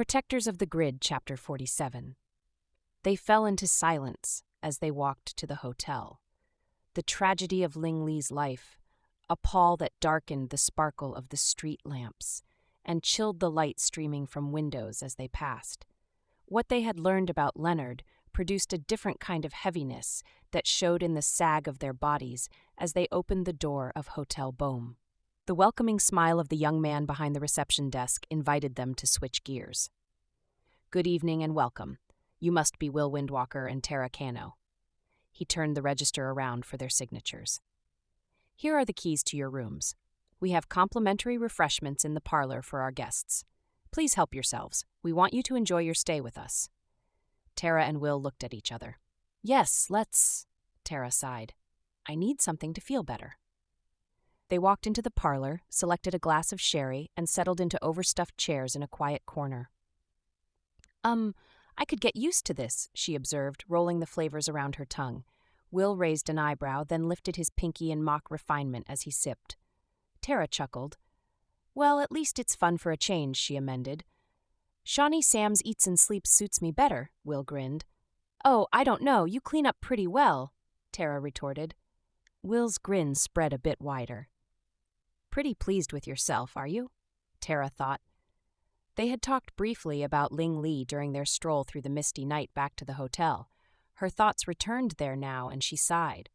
Protectors of the Grid, Chapter 47. They fell into silence as they walked to the hotel. The tragedy of Ling Li's life, a pall that darkened the sparkle of the street lamps and chilled the light streaming from windows as they passed. What they had learned about Leonard produced a different kind of heaviness that showed in the sag of their bodies as they opened the door of Hotel Bohm. The welcoming smile of the young man behind the reception desk invited them to switch gears. "Good evening and welcome. You must be Will Windwalker and Tara Cano." He turned the register around for their signatures. "Here are the keys to your rooms. We have complimentary refreshments in the parlor for our guests. Please help yourselves. We want you to enjoy your stay with us." Tara and Will looked at each other. "Yes, let's," Tara sighed. "I need something to feel better." They walked into the parlor, selected a glass of sherry, and settled into overstuffed chairs in a quiet corner. I could get used to this," she observed, rolling the flavors around her tongue. Will raised an eyebrow, then lifted his pinky in mock refinement as he sipped. Tara chuckled. "Well, at least it's fun for a change," she amended. "Shawnee Sam's eats and sleeps suits me better," Will grinned. "Oh, I don't know, you clean up pretty well," Tara retorted. Will's grin spread a bit wider. "Pretty pleased with yourself, are you?" Tara thought. They had talked briefly about Ling Li during their stroll through the misty night back to the hotel. Her thoughts returned there now, and she sighed.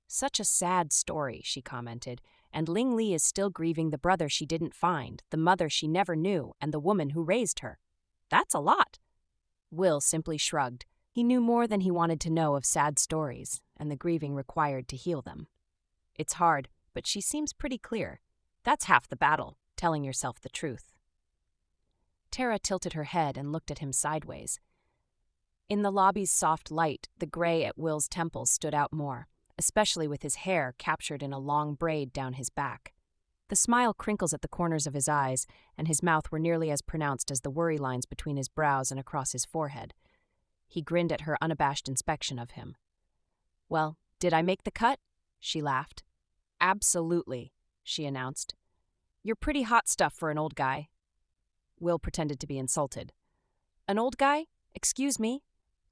"Such a sad story," she commented, "and Ling Li is still grieving the brother she didn't find, the mother she never knew, and the woman who raised her. That's a lot." Will simply shrugged. He knew more than he wanted to know of sad stories, and the grieving required to heal them. "It's hard, but she seems pretty clear. That's half the battle, telling yourself the truth." Tara tilted her head and looked at him sideways. In the lobby's soft light, the gray at Will's temples stood out more, especially with his hair captured in a long braid down his back. The smile crinkles at the corners of his eyes, and his mouth were nearly as pronounced as the worry lines between his brows and across his forehead. He grinned at her unabashed inspection of him. "Well, did I make the cut?" She laughed. "Absolutely," she announced. "You're pretty hot stuff for an old guy." Will pretended to be insulted. "An old guy? Excuse me?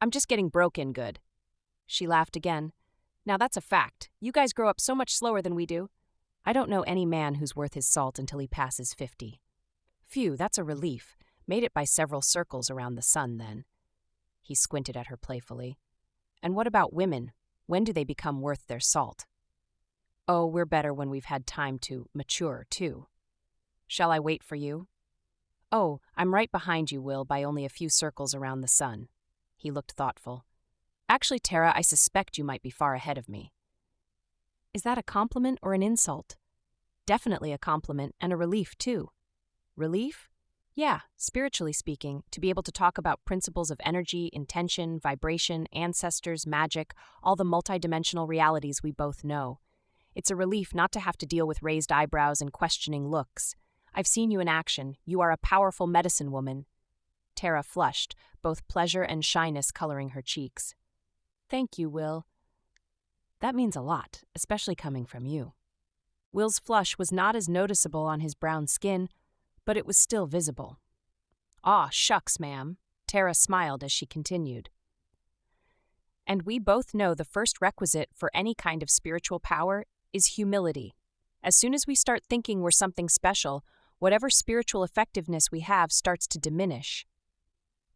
I'm just getting broke in good." She laughed again. "Now that's a fact. You guys grow up so much slower than we do. I don't know any man who's worth his salt until he passes 50. Phew, that's a relief. Made it by several circles around the sun, then." He squinted at her playfully. "And what about women? When do they become worth their salt?" "Oh, we're better when we've had time to mature, too. Shall I wait for you?" "Oh, I'm right behind you, Will, by only a few circles around the sun." He looked thoughtful. "Actually, Tara, I suspect you might be far ahead of me." Is that a compliment or an insult? Definitely a compliment and a relief, too. Relief? Yeah, spiritually speaking, to be able to talk about principles of energy, intention, vibration, ancestors, magic, all the multidimensional realities we both know. It's a relief not to have to deal with raised eyebrows and questioning looks. I've seen you in action. You are a powerful medicine woman. Tara flushed, both pleasure and shyness coloring her cheeks. "Thank you, Will. That means a lot, especially coming from you." Will's flush was not as noticeable on his brown skin, but it was still visible. "Aw, shucks, ma'am." Tara smiled as she continued. "And we both know the first requisite for any kind of spiritual power is humility. As soon as we start thinking we're something special, whatever spiritual effectiveness we have starts to diminish."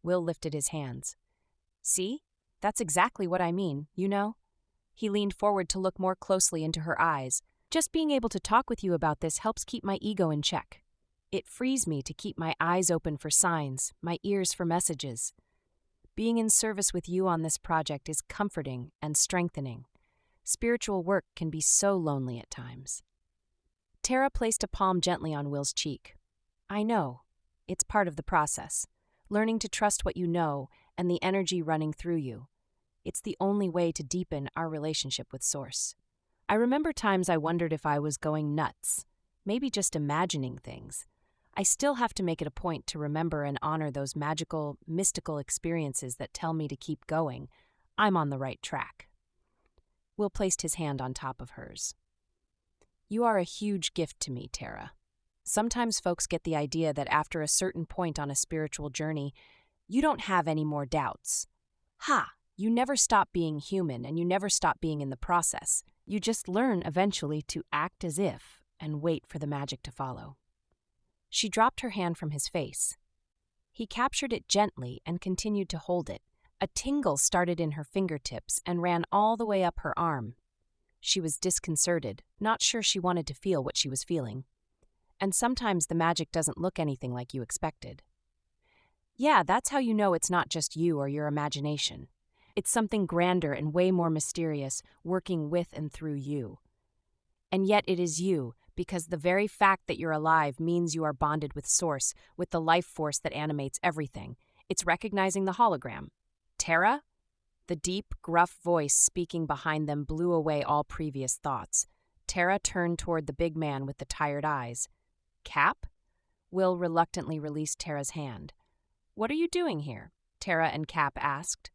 Will lifted his hands. "See? That's exactly what I mean, you know?" He leaned forward to look more closely into her eyes. "Just being able to talk with you about this helps keep my ego in check. It frees me to keep my eyes open for signs, my ears for messages. Being in service with you on this project is comforting and strengthening. Spiritual work can be so lonely at times." Tara placed a palm gently on Will's cheek. "I know. It's part of the process. Learning to trust what you know and the energy running through you. It's the only way to deepen our relationship with Source. I remember times I wondered if I was going nuts, maybe just imagining things. I still have to make it a point to remember and honor those magical, mystical experiences that tell me to keep going. I'm on the right track." Will placed his hand on top of hers. "You are a huge gift to me, Tara. Sometimes folks get the idea that after a certain point on a spiritual journey, you don't have any more doubts. Ha! You never stop being human and you never stop being in the process. You just learn eventually to act as if and wait for the magic to follow. She dropped her hand from his face. He captured it gently and continued to hold it. A tingle started in her fingertips and ran all the way up her arm. She was disconcerted, not sure she wanted to feel what she was feeling. And sometimes the magic doesn't look anything like you expected. Yeah, that's how you know it's not just you or your imagination. It's something grander and way more mysterious, working with and through you. And yet it is you, because the very fact that you're alive means you are bonded with Source, with the life force that animates everything. It's recognizing the hologram. Tara? The deep, gruff voice speaking behind them blew away all previous thoughts. Tara turned toward the big man with the tired eyes. Cap? Will reluctantly released Tara's hand. What are you doing here? Tara and Cap asked.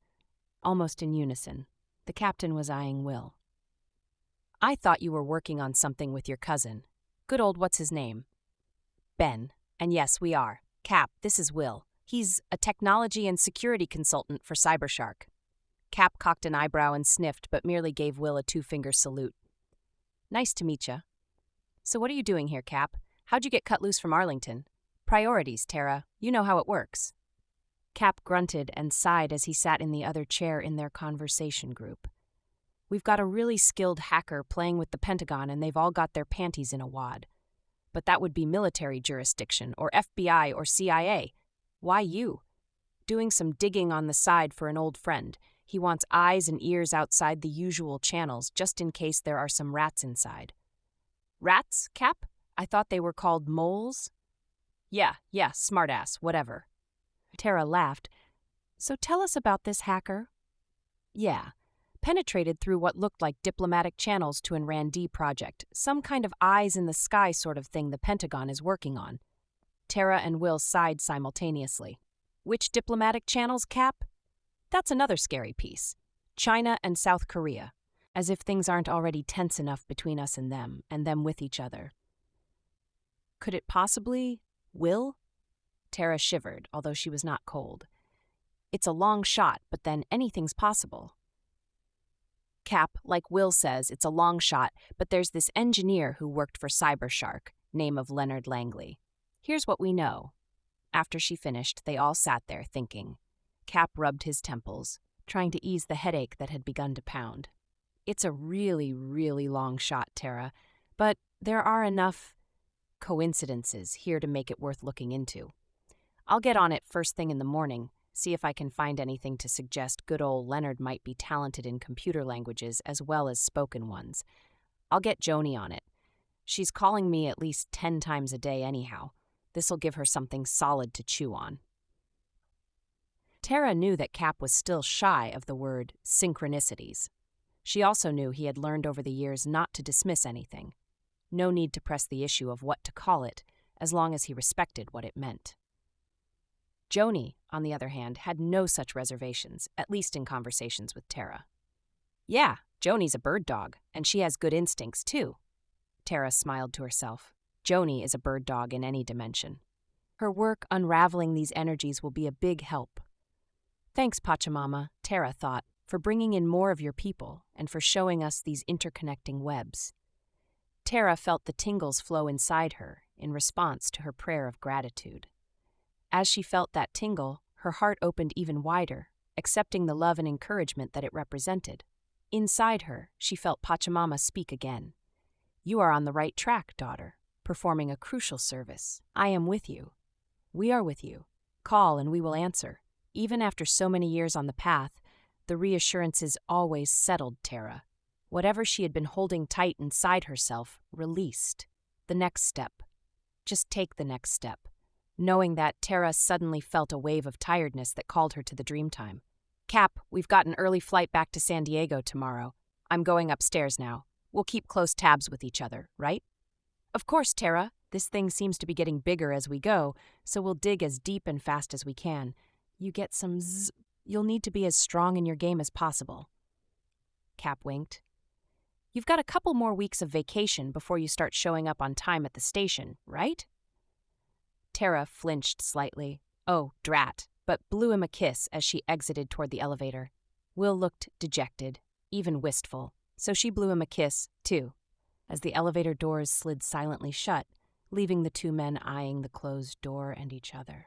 Almost in unison. The captain was eyeing Will. I thought you were working on something with your cousin. Good old what's his name? Ben. And yes, we are. Cap, this is Will. He's a technology and security consultant for Cybershark. Cap cocked an eyebrow and sniffed, but merely gave Will a two-finger salute. Nice to meet ya. So what are you doing here, Cap? How'd you get cut loose from Arlington? Priorities, Tara. You know how it works. Cap grunted and sighed as he sat in the other chair in their conversation group. We've got a really skilled hacker playing with the Pentagon and they've all got their panties in a wad. But that would be military jurisdiction, or FBI or CIA. Why you? Doing some digging on the side for an old friend. He wants eyes and ears outside the usual channels, just in case there are some rats inside. Rats, Cap? I thought they were called moles? Yeah, smartass, whatever. Tara laughed. So tell us about this hacker. Yeah. Penetrated through what looked like diplomatic channels to an RAND project, some kind of eyes in the sky sort of thing the Pentagon is working on. Tara and Will sighed simultaneously. Which diplomatic channels, Cap? That's another scary piece. China and South Korea. As if things aren't already tense enough between us and them with each other. Could it possibly... Will? Tara shivered, although she was not cold. It's a long shot, but then anything's possible. Cap, like Will says, it's a long shot, but there's this engineer who worked for Cybershark, name of Leonard Langley. Here's what we know. After she finished, they all sat there thinking. Cap rubbed his temples, trying to ease the headache that had begun to pound. It's a really, really long shot, Tara, but there are enough coincidences here to make it worth looking into. I'll get on it first thing in the morning, see if I can find anything to suggest good old Leonard might be talented in computer languages as well as spoken ones. I'll get Joni on it. She's calling me at least 10 times a day anyhow. This'll give her something solid to chew on. Tara knew that Cap was still shy of the word synchronicities. She also knew he had learned over the years not to dismiss anything. No need to press the issue of what to call it, as long as he respected what it meant. Joni, on the other hand, had no such reservations, at least in conversations with Tara. Yeah, Joni's a bird dog, and she has good instincts, too. Tara smiled to herself. Joni is a bird dog in any dimension. Her work unraveling these energies will be a big help. Thanks, Pachamama, Tara thought, for bringing in more of your people and for showing us these interconnecting webs. Tara felt the tingles flow inside her in response to her prayer of gratitude. As she felt that tingle, her heart opened even wider, accepting the love and encouragement that it represented. Inside her, she felt Pachamama speak again. You are on the right track, daughter, performing a crucial service. I am with you. We are with you. Call and we will answer. Even after so many years on the path, the reassurances always settled Tara. Whatever she had been holding tight inside herself, released. The next step. Just take the next step. Knowing that, Tara suddenly felt a wave of tiredness that called her to the Dreamtime. Cap, we've got an early flight back to San Diego tomorrow. I'm going upstairs now. We'll keep close tabs with each other, right? Of course, Tara. This thing seems to be getting bigger as we go, so we'll dig as deep and fast as we can. You get some you'll need to be as strong in your game as possible. Cap winked. You've got a couple more weeks of vacation before you start showing up on time at the station, right? Tara flinched slightly. Oh, drat, but blew him a kiss as she exited toward the elevator. Will looked dejected, even wistful, so she blew him a kiss, too, as the elevator doors slid silently shut, leaving the two men eyeing the closed door and each other.